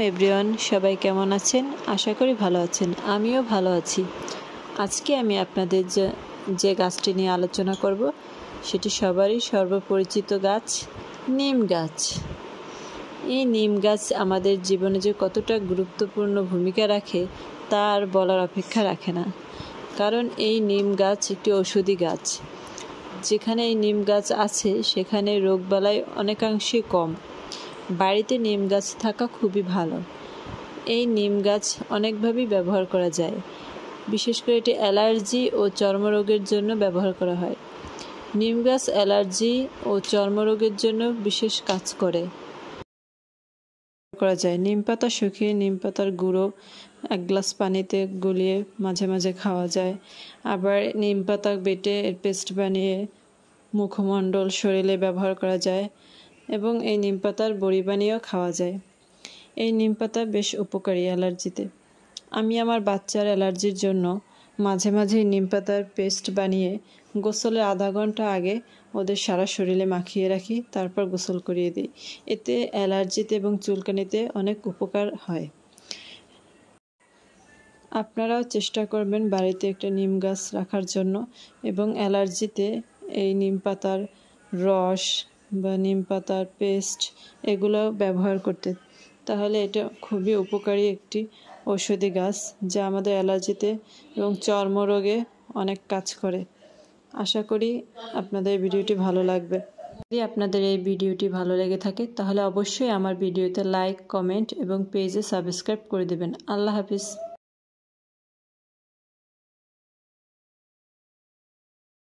Everyone, সবাই কেমন আছেন? আশা করি ভালো আছেন। আমিও ভালো আছি। আজকে আমি আপনাদের যে গাছটি নিয়ে আলোচনা করব সেটি সবারই সর্বপরিচিত গাছ, নিম গাছ। এই নিম গাছ আমাদের জীবনে যে কতটা গুরুত্বপূর্ণ ভূমিকা রাখে তা আর বলার অপেক্ষা রাখে না। কারণ এই নিম গাছ একটি ঔষধি গাছ। যেখানে এই নিম গাছ আছে সেখানে রোগবালাই অনেকাংশে কম। বাড়িতে নিম গাছ থাকা খুবই ভালো। এই নিম গাছ অনেকভাবেই ব্যবহার করা যায়। বিশেষ করে এটি অ্যালার্জি ও চর্মরোগের জন্য ব্যবহার করা হয়। নিম গাছ অ্যালার্জি ও চর্মরোগের জন্য বিশেষ কাজ করে। নিম পাতা শুকিয়ে নিম পাতার গুঁড়ো 1 গ্লাস পানিতে গুলিয়ে মাঝে মাঝে খাওয়া যায়। আবার নিম পাতা বেটে এর পেস্ট বানিয়ে মুখমণ্ডল, শরীরে ব্যবহার করা যায় এবং এই নিম পাতার বড়ি বানিয়েও খাওয়া যায়। এই নিম পাতা বেশ উপকারী অ্যালার্জিতে। আমি আমার বাচ্চার অ্যালার্জির জন্য মাঝে মাঝে নিম পাতার পেস্ট বানিয়ে গোসলের আধা ঘন্টা আগে ওদের সারা শরীরে মাখিয়ে রাখি, তারপর গোসল করিয়ে দিই। এতে অ্যালার্জিতে এবং চুলকানিতে অনেক উপকার হয়। আপনারাও চেষ্টা করবেন বাড়িতে একটা নিম গাছ রাখার জন্য এবং অ্যালার্জিতে এই নিম পাতার রস বা নিম পাতার পেস্ট এগুলো ব্যবহার করতে। তাহলে এটা খুবই উপকারী একটি ঔষধি গাছ যা আমাদের অ্যালার্জিতে এবং চর্মরোগে অনেক কাজ করে। আশা করি আপনাদের ভিডিওটি ভালো লাগবে। যদি আপনাদের এই ভিডিওটি ভালো লেগে থাকে তাহলে অবশ্যই আমার ভিডিওতে লাইক, কমেন্ট এবং পেজে সাবস্ক্রাইব করে দেবেন। আল্লাহ হাফিজ।